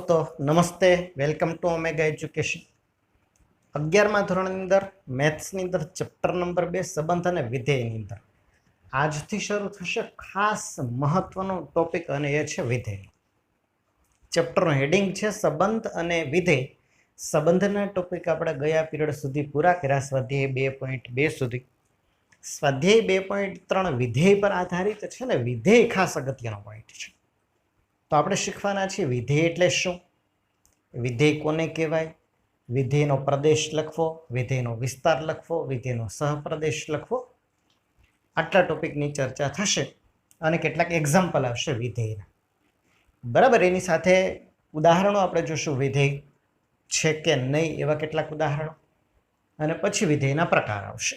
દોસ્તો નમસ્તે, welcome to omega education. 11મા ધોરણની અંદર મેથ્સની અંદર ચેપ્ટર નંબર 2 સંબંધ અને વિધેયની અંદર આજથી શરૂ થશે ખાસ મહત્વનો ટોપિક અને એ છે વિધેય. ચેપ્ટરનું હેડિંગ છે સંબંધ અને વિધેય. સંબંધના ટોપિક આપણે ગયા પીરિયડ સુધી પૂરા કર્યા, સ્વાધ્યાય 2.2 સુધી. સ્વાધ્યાય 2.3 વિધેય પર આધારિત છે ને વિધેય ખાસ અગત્યનો પોઈન્ટ છે. તો આપણે શીખવાના છીએ વિધેય એટલે શું, વિધેય કોને કહેવાય, વિધેયનો પ્રદેશ લખવો, વિધેયનો વિસ્તાર લખવો, વિધેયનો સહપ્રદેશ લખવો. આટલા ટોપિકની ચર્ચા થશે અને કેટલાક એક્ઝામ્પલ આવશે વિધેયના. બરાબર, એની સાથે ઉદાહરણો આપણે જોશું, વિધેય છે કે નહીં એવા કેટલાક ઉદાહરણો, અને પછી વિધેયના પ્રકાર આવશે.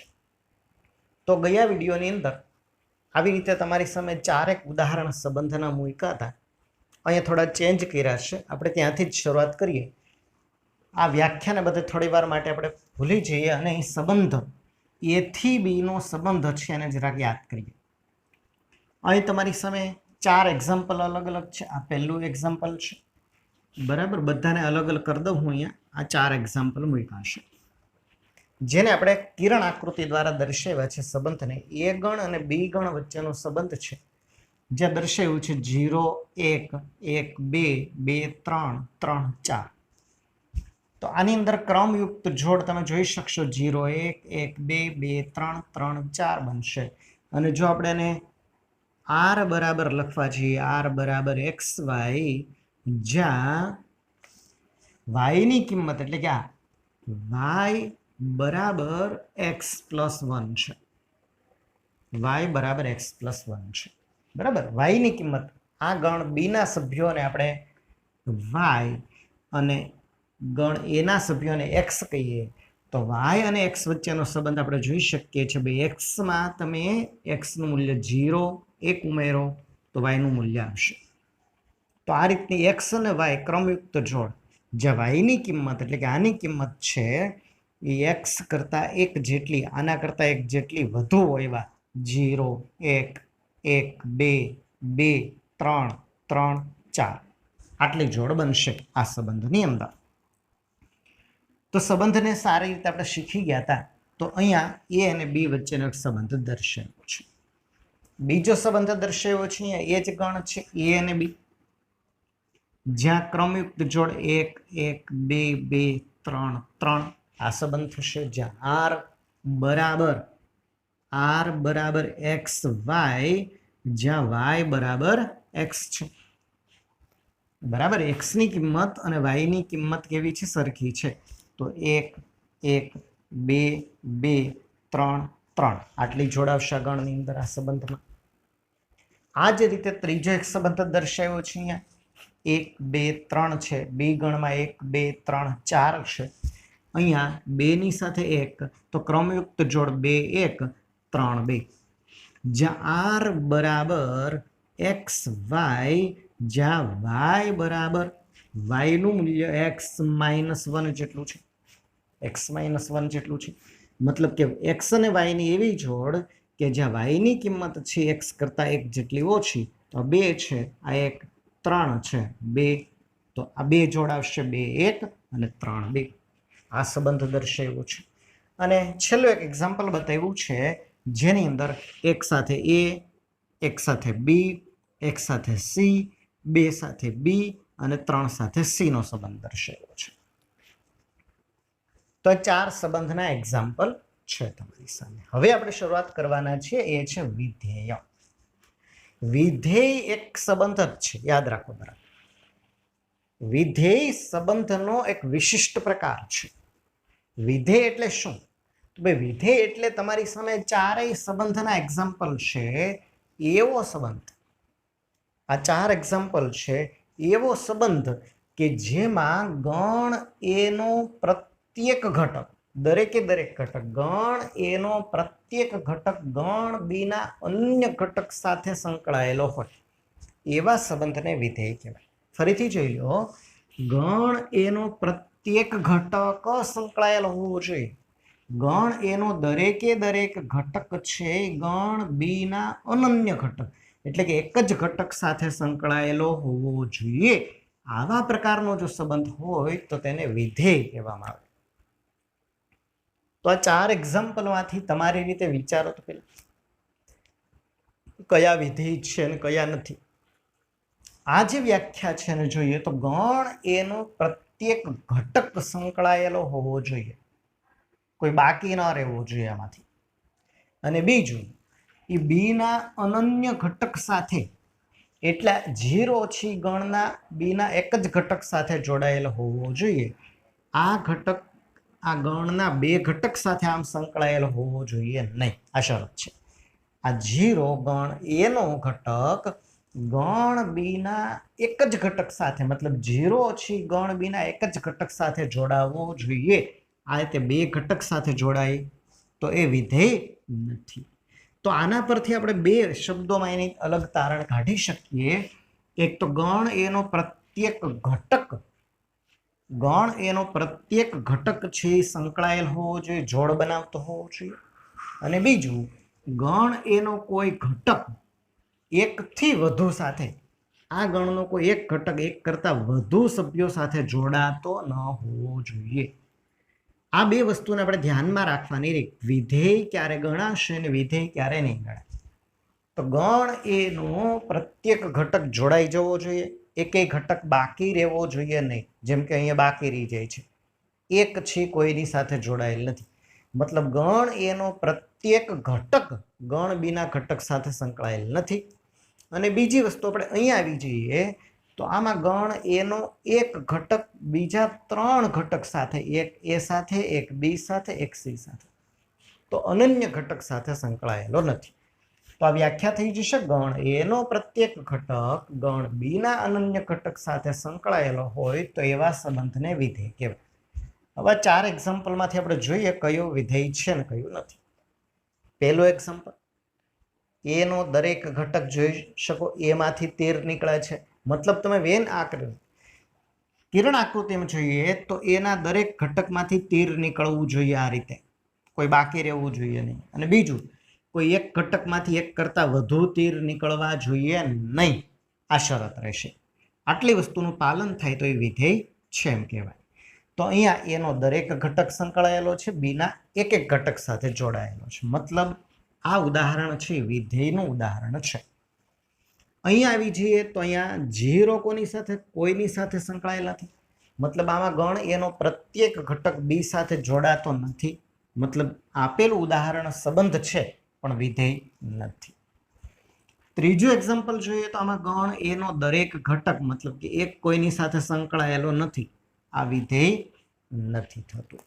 તો ગયા વિડીયોની અંદર આવી રીતે તમારી સામે 4 ઉદાહરણ સંબંધના મૂક્યા હતા. અહીંયા થોડા ચેન્જ કર્યા છે, આપણે ત્યાંથી જ શરૂઆત કરીએ. આ વ્યાખ્યાને બધે થોડી વાર માટે આપણે ભૂલી જઈએ અને એ સંબંધ એ થી બીનો સંબંધ છે એને જરાક યાદ કરીએ. અહીં તમારી સામે 4 એક્ઝામ્પલ અલગ અલગ છે. આ પહેલું એક્ઝામ્પલ છે, બરાબર. બધાને અલગ અલગ કરી દઉં હું. અહીંયા આ 4 એક્ઝામ્પલ મૂક્યા છે જેને આપણે કિરણ આકૃતિ દ્વારા દર્શાવ્યા છે. સંબંધને એ ગણ અને બી ગણ વચ્ચેનો સંબંધ છે, જ્યાં દર્શાવ્યું છે 0 1 1 2 2 3 3 4. તો આની અંદર ક્રમયુક્ત જોડ તમે જોઈ શકશો, 0 1 1 2 2 3 3 4 બનશે. અને જો આપણે એને r બરાબર લખવા જઈએ, r બરાબર xy, જ્યાં y ની કિંમત એટલે કે આ y બરાબર x પ્લસ 1 છે, y બરાબર x પ્લસ 1 છે. બરાબર, y ની કિંમત આ ગણ બી ના સભ્યોને આપણે y અને ગણ એ ના સભ્યોને x કહીએ, તો y અને x વચ્ચેનો સંબંધ આપણે જોઈ શકીએ છીએ. ભાઈ x માં તમે x નું મૂલ્ય 0 1 ઉમેરો તો y નું મૂલ્ય આવશે. તો આ રીતની x અને y ક્રમયુક્ત જોડ, જ્યાં y ની કિંમત એટલે કે આની કિંમત છે એ x કરતા 1 જેટલી, આના કરતા 1 જેટલી વધુ હોય એવા 0 1 1 2 2 3 3 4 આટલી જોડ બનશે આ સંબંધની અંદર. તો સંબંધને સારી રીતે આપણે શીખી ગયા હતા. તો અહીંયા એ અને બી વચ્ચેનો એક સંબંધ દર્શાવ્યો છે. બીજો સંબંધ દર્શાવ્યો છે અહીંયા એ જ ગણ છે એ અને બી, જ્યાં ક્રમયુક્ત જોડ 1 1 2 2 3 3 આ સંબંધ થશે, જ્યાં r બરાબર એક્સ વાય, જ્યાં y બરાબર x છે. બરાબર, x ની કિંમત અને y ની કિંમત કેવી છે? સરખી છે. તો 1 1 2 2 3 3 આટલી જોડાવશે ગણની અંદર આ સંબંધમાં. આ જ રીતે ત્રીજો એક સંબંધ દર્શાવ્યો છે અહીંયા 1 2 3 છે, બી ગણમાં 1 2 3 4 છે. અહીંયા 2 ની સાથે 1 તો ક્રમયુક્ત જોડ 2 1 3 2, જ્યાં r બરાબર એક્સ વાય, જ્યાં y બરાબર y નું મૂલ્ય x માઇનસ 1 જેટલું છે, x માઇનસ 1 જેટલું છે. મતલબ કે x અને y ની એવી જોડ કે જ્યાં y ની કિંમત છે x કરતા 1 જેટલી ઓછી, તો 2 છે, આ 1 3 છે 2, તો આ 2 જોડ આવશે 2 1 અને 3 2. આ સંબંધ દર્શાવ્યો છે. અને છેલ્લું એક એક્ઝામ્પલ બતાવ્યું છે જેની અંદર એક સાથે a, એક સાથે b, એક સાથે c, 2 સાથે b અને 3 સાથે c નો સંબંધ દર્શાવ્યો છે. તો 4 સંબંધના એક્ઝામ્પલ છે તમારી સામે. હવે આપણે શરૂઆત કરવાના છીએ, એ છે વિધેય. વિધેય એક સંબંધ જ છે, યાદ રાખો બરાબર. વિધેય સંબંધનો એક વિશિષ્ટ પ્રકાર છે. વિધેય એટલે શું? તો ભાઈ વિધેય એટલે તમારી સામે 4 સંબંધના એક્ઝામ્પલ છે એવો સંબંધ. આ 4 એક્ઝામ્પલ છે એવો સંબંધ કે જેમાં ગણ એનો પ્રત્યેક ઘટક, દરેકે દરેક ઘટક, ગણ એનો પ્રત્યેક ઘટક ગણ બીના અન્ય ઘટક સાથે સંકળાયેલો હોય, એવા સંબંધને વિધેય કહેવાય. ફરીથી જોઈ લો, ગણ એનો પ્રત્યેક ઘટક સંકળાયેલો હોવો જોઈએ. ગણ એનો દરેકે દરેક ઘટક છે ગણ બીના અનન્ય ઘટક, એટલે કે એક જ ઘટક સાથે સંકળાયેલો હોવો જોઈએ. આવા પ્રકારનો જો સંબંધ હોય તો તેને વિધેય કહેવામાં આવે. તો આ 4 એક્ઝામ્પલમાંથી તમારી રીતે વિચારો તો પેલા કયા વિધેય છે અને કયા નથી. આ જે વ્યાખ્યા છે ને જોઈએ તો ગણ એનો પ્રત્યેક ઘટક સંકળાયેલો હોવો જોઈએ, કોઈ બાકી ન રહેવો જોઈએ આમાંથી. અને બીજું એ બીના અનન્ય ઘટક સાથે, એટલે 0 ઓછી ગણના બીના એક જ ઘટક સાથે જોડાયેલો હોવો જોઈએ. આ ઘટક આ ગણના 2 ઘટક સાથે આમ સંકળાયેલો હોવો જોઈએ નહીં. આ શરત છે. આ 0 ગણ એનો ઘટક ગણ બીના એક જ ઘટક સાથે, મતલબ 0 ઓછી ગણ બીના એક જ ઘટક સાથે જોડાવવો જોઈએ. આ રીતે 2 ઘટક સાથે જોડાય તો એ વિધેય નથી. તો આના પરથી આપણે 2 શબ્દોમાં એની અલગ તારણ કાઢી શકીએ. એક તો ગણ એનો પ્રત્યેક ઘટક, ગણ એનો પ્રત્યેક ઘટક છે સંકળાયેલ હોવો જોઈએ, જોડ બનાવતો હોવો જોઈએ. અને બીજું ગણ એનો કોઈ ઘટક એકથી વધુ સાથે, આ ગણનો કોઈ એક ઘટક એક કરતા વધુ સભ્યો સાથે જોડાતો ન હોવો જોઈએ. આ 2 વસ્તુને આપણે ધ્યાનમાં રાખવાની રહી. વિધેય ક્યારે ગણાશે અને વિધેય ક્યારે નહીં ગણાય. તો ગણ એનો પ્રત્યેક ઘટક જોડાઈ જવો જોઈએ, એકેય ઘટક બાકી રહેવો જોઈએ નહીં. જેમ કે અહીંયા બાકી રહી જાય છે, એક છે કોઈની સાથે જોડાયેલ નથી. મતલબ ગણ એનો પ્રત્યેક ઘટક ગણ બીના ઘટક સાથે સંકળાયેલ નથી. અને બીજી વસ્તુ આપણે અહીંયા આવી જઈએ તો આમાં ગણ એનો એક ઘટક બીજા 3 ઘટક સાથે, એક એ સાથે, એક બી સાથે, એક સી સાથે, તો અનન્ય ઘટક સાથે સંકળાયેલો નથી. તો આ વ્યાખ્યા થઈ જશે, ગણ એનો પ્રત્યેક ઘટક ગણ બીના અનન્ય ઘટક સાથે સંકળાયેલો હોય તો એવા સંબંધને વિધેય કહેવાય. હવે 4 એક્ઝામ્પલમાંથી આપણે જોઈએ કયો વિધેય છે ને કયું નથી. પહેલું એક્ઝામ્પલ, એનો દરેક ઘટક જોઈ શકો, એમાંથી તીર નીકળે છે. મતલબ તમે વેન કિરણ આકૃતિમાં જોઈએ તો એના દરેક ઘટકમાંથી તીર નીકળવું જોઈએ. આ રીતે કોઈ બાકી રહેવું જોઈએ નહીં. અને બીજું કોઈ એક ઘટકમાંથી એક કરતાં વધુ તીર નીકળવા જોઈએ નહીં. આ શરત રહેશે. આટલી વસ્તુનું પાલન થાય તો એ વિધેય છે એમ કહેવાય. તો અહીંયા એનો દરેક ઘટક સંકળાયેલો છે, બીના એક એક ઘટક સાથે જોડાયેલો છે. મતલબ આ ઉદાહરણ છે વિધેયનું ઉદાહરણ છે. અહીંયા આવી જઈએ તો અહીંયા 0 કોની સાથે, કોઈની સાથે સંકળાયેલ નથી. મતલબ આમાં ગણ એનો પ્રત્યેક ઘટક બી સાથે જોડાતો નથી. મતલબ આપેલું ઉદાહરણ સંબંધ છે પણ વિધેય નથી. ત્રીજું એક્ઝામ્પલ જોઈએ તો આમાં ગણ એનો દરેક ઘટક, મતલબ કે એક કોઈની સાથે સંકળાયેલો નથી. આ વિધેય નથી થતું.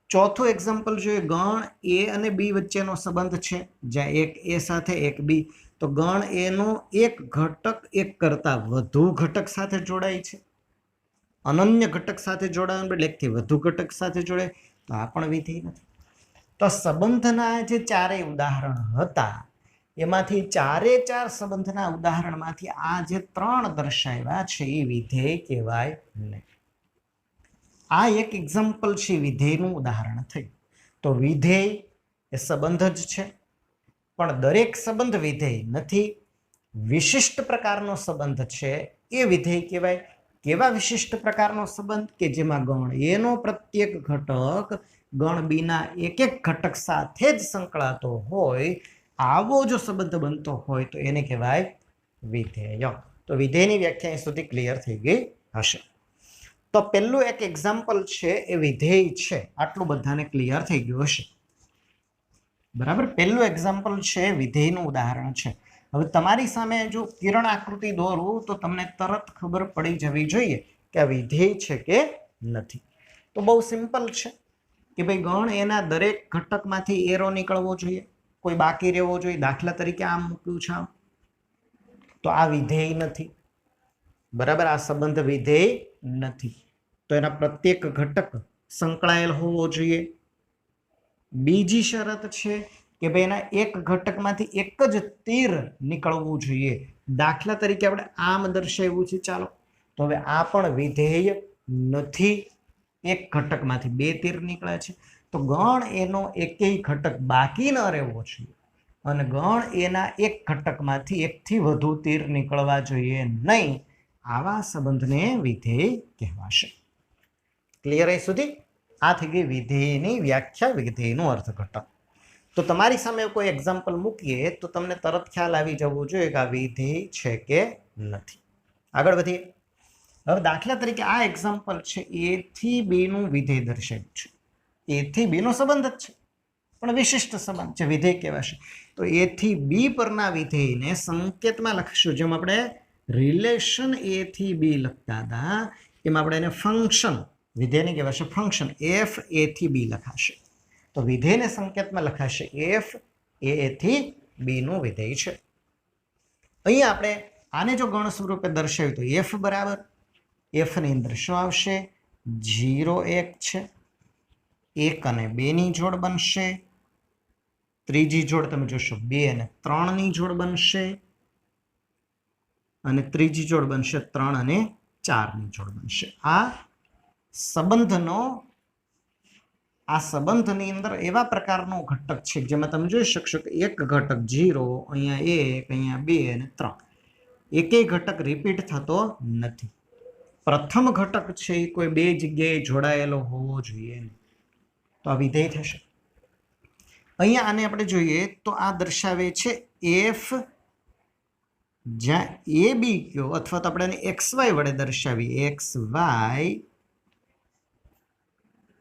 ચોથું એક્ઝામ્પલ જોઈએ, ગણ એ અને બી વચ્ચેનો સંબંધ છે, જ્યાં એક એ સાથે એક બી, તો ગણ એનો એક ઘટક એક કરતા વધુ ઘટક સાથે જોડાય છે. અનન્ય ઘટક સાથે જોડાવાનું બદલે એકથી વધુ ઘટક સાથે જોડાય તો આ પણ વિધેય નથી. તો સંબંધના જે 4 ઉદાહરણ હતા એમાંથી 4 સંબંધના ઉદાહરણમાંથી આ જે 3 દર્શાવ્યા છે એ વિધેય કહેવાય નહીં. આ એક એક્ઝામ્પલ છે વિધેયનું ઉદાહરણ થયું. તો વિધેય એ સંબંધ જ છે, પણ દરેક સંબંધ વિધેય નથી. વિશિષ્ટ પ્રકારનો સંબંધ છે એ વિધેય કહેવાય. કેવા વિશિષ્ટ પ્રકારનો સંબંધ? કે જેમાં ગણ એનો પ્રત્યેક ઘટક ગણ બીના એક એક ઘટક સાથે જ સંકળાતો હોય, આવો જો સંબંધ બનતો હોય તો એને કહેવાય વિધેય. તો વિધેયની વ્યાખ્યા અહીં સુધી ક્લિયર થઈ ગઈ હશે. તો પહેલું એક એક્ઝામ્પલ છે એ વિધેય છે, આટલું બધાને ક્લિયર થઈ ગયું હશે. બરાબર, પહેલું એક્ઝામ્પલ છે વિધેયનું ઉદાહરણ છે. હવે તમારી સામે જો કિરણ આકૃતિ દોરું તો તમને તરત ખબર પડી જવી જોઈએ કે આ વિધેય છે કે નથી. તો બહુ સિમ્પલ છે કે ભાઈ ગણ એના દરેક ઘટકમાંથી એરો નીકળવો જોઈએ, કોઈ બાકી રહેવો જોઈએ. દાખલા તરીકે આમ મૂક્યું છે, આમ, તો આ વિધેય નથી. બરાબર, આ સંબંધ વિધેય નથી. તો એના પ્રત્યેક ઘટક સંકળાયેલ હોવો જોઈએ. બીજી શરત છે કે ભાઈ એના એક ઘટકમાંથી એક જ તીર નીકળવું જોઈએ. દાખલા તરીકે આપણે આમ દર્શાવ્યું છે, ચાલો, તો હવે આ પણ વિધેય નથી. એક ઘટકમાંથી 2 તીર નીકળે છે. તો ગણ એનો એકેય ઘટક બાકી ન રહેવો જોઈએ અને ગણ એના એક ઘટકમાંથી એકથી વધુ તીર નીકળવા જોઈએ નહીં. આવા સંબંધને વિધેય કહેવાશે. ક્લિયર અહીં સુધી? આ થઈ ગઈ વિધેયની વ્યાખ્યા, વિધેયનું અર્થઘટન. તો તમારી સામે કોઈ એક્ઝામ્પલ મૂકીએ તો તમને તરત ખ્યાલ આવી જવો જોઈએ કે આ વિધેય છે કે નથી. આગળ વધીએ. હવે દાખલા તરીકે આ એક્ઝામ્પલ છે, એ થી બી નું વિધેય દર્શાવ્યું છે. એ થી બી નો સંબંધ જ છે, પણ વિશિષ્ટ સંબંધ છે, વિધેય કહેવાશે. તો એ થી બી પરના વિધેયને સંકેતમાં લખીશું. જેમ આપણે રિલેશન એ થી બી લખતા હતા, એમ આપણે એને ફંક્શન, વિધેયને કહેવાશે ફંક્શન, એફ એ થી બી લખાશે. તો વિધેયને સંકેતમાં લખાશે એફ એ થી બી નું વિધેય છે. અહીંયા આપણે આને જો ગણ સ્વરૂપે દર્શાવ્યું તો એફ બરાબર, એફ ની અંદર શું આવશે? 0 1 છે, 1 અને 2 ની જોડ બનશે. ત્રીજી જોડ તમે જોશો 2 અને 3 ની જોડ બનશે, અને ત્રીજી જોડ બનશે 3 અને 4 ની જોડ બનશે. આ સંબંધની અંદર એવા પ્રકારનો ઘટક છે જેમાં તમે જોઈ શકશો કે એક ઘટક 0, અહીંયા 1, અહીંયા 2 અને 3, એકેય ઘટક રિપીટ થતો નથી. પ્રથમ ઘટક છે એ કોઈ બે જગ્યાએ જોડાયેલો હોવો જોઈએ, તો આ વિધેય થશે. અહીંયા આને આપણે જોઈએ તો આ દર્શાવે છે એફ, જ્યાં એ બી કયો, અથવા તો આપણે એને એક્સ વાય વડે દર્શાવીએ. એક્સ વાય,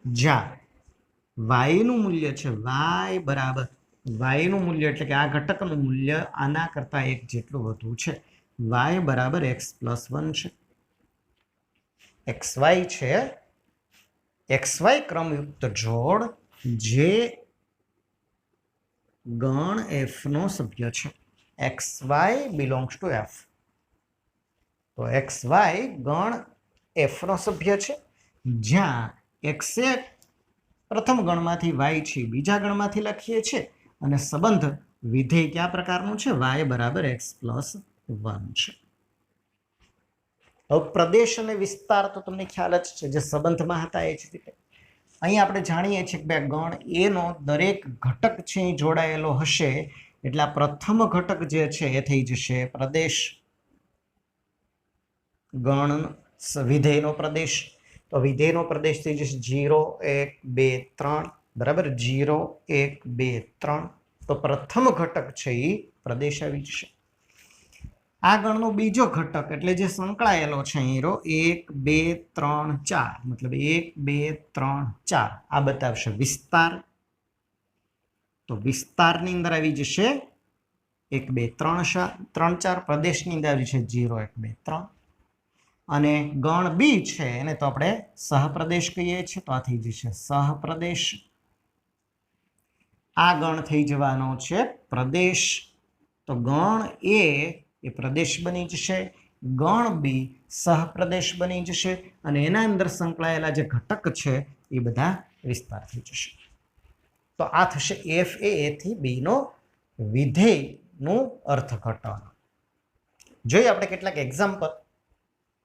જ્યાં વાય નું મૂલ્ય છે વાય બરાબર, વાય નું મૂલ્ય એટલે કે આ ઘટકનું મૂલ્ય આના કરતા એક જેટલું વધુ છે. વાય બરાબર x + 1 છે. xy છે xy ક્રમયુક્ત જોડ જે ગણ f નો સભ્ય છે. xy belongs to f. તો xy ગણ f નો સભ્ય છે, જ્યાં x એ પ્રથમ ગણમાંથી y છે બીજા ગણમાંથી લખીએ છીએ, અને સંબંધ વિધેય કયા પ્રકારનું છે? y બરાબર x + 1 છે. હવે પ્રદેશ અને વિસ્તાર તો તમને ખ્યાલ જ છે, જે સંબંધમાં હતા એ જ રીતે અહીં આપણે જાણીએ છીએ કે ગણ એ નો દરેક ઘટક છે એ જોડાયેલો હશે, એટલે આ પ્રથમ ઘટક જે છે એ થઈ જશે પ્રદેશ, ગણ વિધેયનો પ્રદેશ. તો વિધેયનો પ્રદેશ થઈ જશે 0 1 2 3 બરાબર, 0 1 2 3. તો પ્રથમ ઘટક છે એ પ્રદેશ આવી જશે. આ ગણનો બીજો ઘટક એટલે જે સંકળાયેલો છે અહીં 1 2 3 4, મતલબ 1 2 3 4, આ બતાવશે વિસ્તાર. તો વિસ્તારની અંદર આવી જશે 1 2 3 4, પ્રદેશની અંદર આવી છે 0 1 2 3. અને ગણ બી છે એને તો આપણે સહપ્રદેશ કહીએ છીએ, તો આ થઈ જશે સહપ્રદેશ. આ ગણ થઈ જવાનો છે પ્રદેશ. તો ગણ એ પ્રદેશ બની જશે, ગણ બી સહપ્રદેશ બની જશે, અને એના અંદર સંકળાયેલા જે ઘટક છે એ બધા વિસ્તાર થઈ જશે. તો આ થશે એફ એ થી બી નો વિધેયનું અર્થઘટન. જોઈએ આપણે કેટલાક એક્ઝામ્પલ,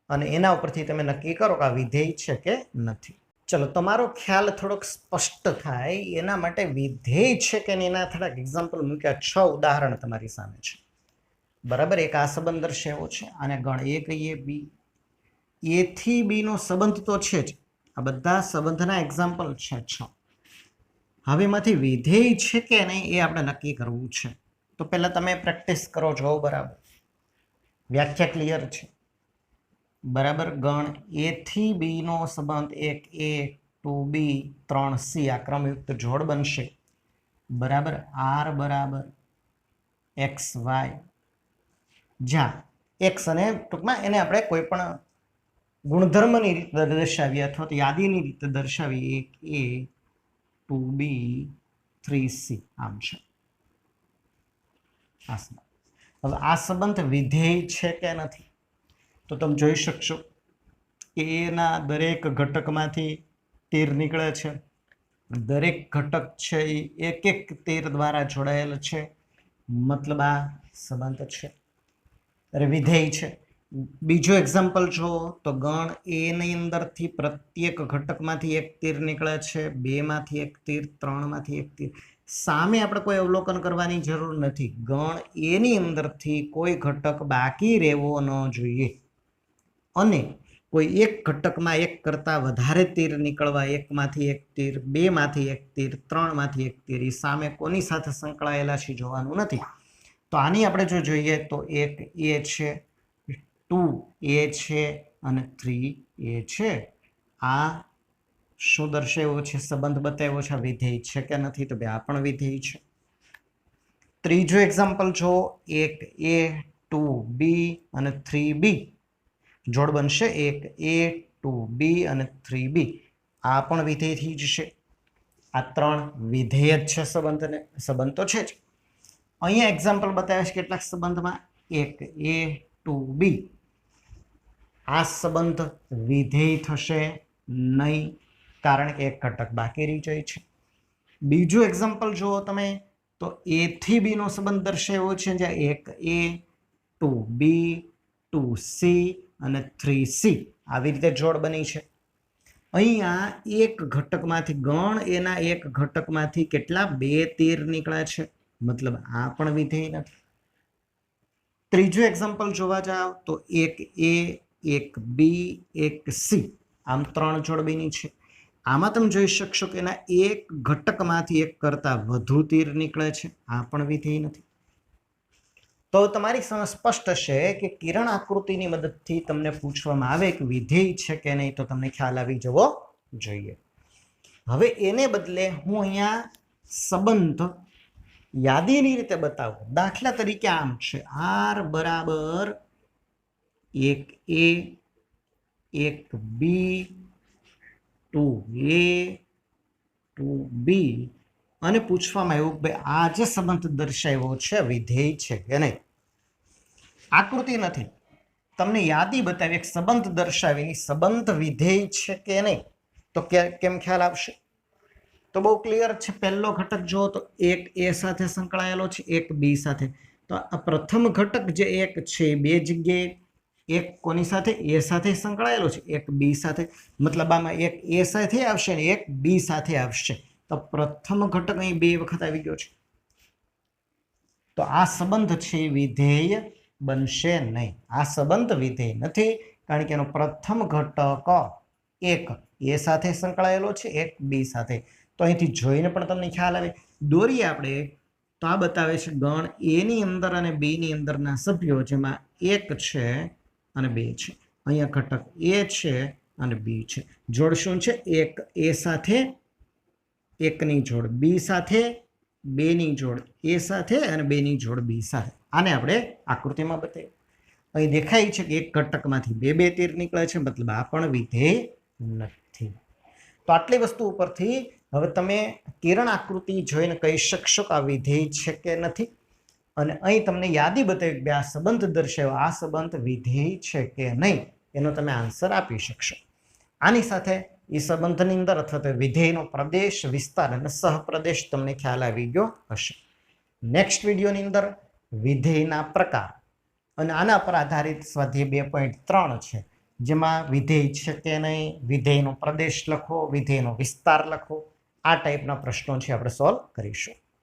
અને એના ઉપરથી તમે નક્કી કરો કે આ વિધેય છે કે નથી. ચલો, તમારો ખ્યાલ થોડોક સ્પષ્ટ થાય એના માટે વિધેય છે કે એના થોડાક એક્ઝામ્પલ મૂક્યા. 6 ઉદાહરણ તમારી સામે છે બરાબર. એક આ સંબંધ દર્શાવ્યો છે, આને ગણ એ કહીએ, બી એ થી બી નો સંબંધ તો છે જ. આ બધા સંબંધના એક્ઝામ્પલ છે 6. હવે એમાંથી વિધેય છે કે નહીં એ આપણે નક્કી કરવું છે. તો પહેલા તમે પ્રેક્ટિસ કરો છો બરાબર. વ્યાખ્યા ક્લિયર છે બરાબર. ગણ એ થી બી નો સંબંધ 1a 2b 3c આ ક્રમયુક્ત જોડ બનશે બરાબર. r બરાબર xy, જ્યાં x અને ટૂંકમાં એને આપણે કોઈ પણ ગુણધર્મની રીતે દર્શાવીએ અથવા તો યાદીની રીતે દર્શાવીએ, 1a 2b 3c આમ છે. હવે આ સંબંધ વિધેય છે કે નથી તો તમે જોઈ શકશો કે એના દરેક ઘટકમાંથી તીર નીકળે છે. દરેક ઘટક છે એ એક એક તીર દ્વારા જોડાયેલ છે, મતલબ આ સંબંધ છે, વિધેય છે. બીજો એક્ઝામ્પલ જો તો ગણ એ ની અંદરથી પ્રત્યેક ઘટકમાંથી એક તીર નીકળે છે, 2 માંથી એક તીર, 3 માંથી એક તીર. સામે આપણે કોઈ અવલોકન કરવાની જરૂર નથી. ગણ એ ની અંદરથી કોઈ ઘટક બાકી રહેવો ન જોઈએ. અને કોઈ એક ઘટકમાં એક કરતાં વધારે તીર નીકળવા, એકમાંથી એક તીર, બેમાંથી એક તીર, ત્રણમાંથી એક તીર, એ સામે કોની સાથે સંકળાયેલા છે જોવાનું નથી. તો આની આપણે જો જોઈએ તો એક એ છે, 2a છે અને 3a છે. આ શું દર્શાવ્યો છે? સંબંધ બતાવ્યો છે. વિધેય છે કે નથી? તો આ પણ વિધેય છે. ત્રીજું એક્ઝામ્પલ જો, એક a, 2b અને 3b જોડ બનશે. એક a, 2b અને 3b આ પણ વિધેયથી જ છે. આ ત્રણ વિધેય જ છે. સંબંધ તો છે જ. અહીંયા એક્ઝામ્પલ બતાવ્યા છે કેટલાક સંબંધમાં. એક a, 2b આ સંબંધ વિધેય થશે નહીં, કારણ કે એક ઘટક બાકી રહી જાય છે. બીજું એક્ઝામ્પલ જુઓ તમે તો a થી b નો સંબંધ દર્શાવ્યો છે, જ્યાં એક a, 2b, 2c અને 3c આવી રીતે જોડ બની છે. અહીંયા એક ઘટકમાંથી ગણ એના એક ઘટકમાંથી કેટલા? 2 તીર નીકળ્યા છે, મતલબ આ પણ વિધેય નથી. ત્રીજું એક્ઝામ્પલ જોવા જાવ તો એક a, એક b, એક c આમ 3 જોડ બની છે. આમાં તમે જોઈ શકશો કે એના એક ઘટકમાંથી એક કરતાં વધુ તીર નીકળે છે, આ પણ વિધેય નથી. તો તમારી સમજ સ્પષ્ટ છે કે કિરણ આકૃતિની મદદથી તમને પૂછવામાં આવે કે વિધેય છે કે નહીં, તો તમને ખ્યાલ આવી જવો જોઈએ. હવે એને બદલે હું અહીંયા સંબંધ યાદીની રીતે બતાવું. દાખલા તરીકે આમ છે, r બરાબર એક a, એક b, 2a, 2b અને પૂછવામાં આવ્યું કે આ જે સંબંધ દર્શાવ્યો છે વિધેય છે કે નહીં. આકૃતિ નથી, તમને યાદી બતાવી, એક સંબંધ દર્શાવી, સંબંધ વિધેય છે કે નહીં, તો કેમ ખ્યાલ આવશે? તો બહુ ક્લિયર છે. પહેલો ઘટક જુઓ તો એક a સાથે સંકળાયેલો છે, એક b સાથે. તો આ પ્રથમ ઘટક જે એક છે, બે જગ્યાએ એક કોની સાથે? a સાથે સંકળાયેલો છે, એક b સાથે. મતલબ આમાં એક a સાથે આવશે અને એક b સાથે આવશે. તો પ્રથમ ઘટક અહીં 2 વખત આવી ગયો છે. તો આ સંબંધ છે વિધેય બનશે નહીં. આ સંબંધ વિધેય નથી, કારણ કે એનો પ્રથમ ઘટક એક a સાથે સંકળાયેલો છે, એક b સાથે. તો અહીંથી જોઈને પણ તમને ખ્યાલ આવે. દોરીએ આપણે તો આ બતાવે છે ગણ a ની અંદર અને b ની અંદરના સભ્યો, જેમાં એક છે અને 2 છે. અહીંયા ઘટક a છે અને b છે. જોડ શું છે? એક a સાથે, એકની જોડ b સાથે, 2 ની જોડ a સાથે અને 2 ની જોડ b સાથે. આને આપણે આકૃતિમાં બતાવ્યું. અહીં દેખાય છે કે એક ઘટકમાંથી 2 તીર નીકળે છે, મતલબ આ પણ વિધેય નથી. તો આટલી વસ્તુ ઉપરથી હવે તમે કિરણ આકૃતિ જોઈને કહી શકશો કે આ વિધેય છે કે નથી. અને અહીં તમને યાદી બતાવી કે આ સંબંધ દર્શાવ્યો, આ સંબંધ વિધેય છે કે નહીં, એનો તમે આન્સર આપી શકશો. આની સાથે એ સંબંધની અંદર અથવા તો વિધેયનો પ્રદેશ, વિસ્તાર અને સહપ્રદેશ તમને ખ્યાલ આવી ગયો હશે. નેક્સ્ટ વિડીયોની અંદર વિધેયના પ્રકાર અને આના પર આધારિત સ્વાધ્યાય 2.3 છે, જેમાં વિધેય છે કે નહીં, વિધેયનો પ્રદેશ લખો, વિધેયનો વિસ્તાર લખો, આ ટાઈપના પ્રશ્નો છે આપણે સોલ્વ કરીશું.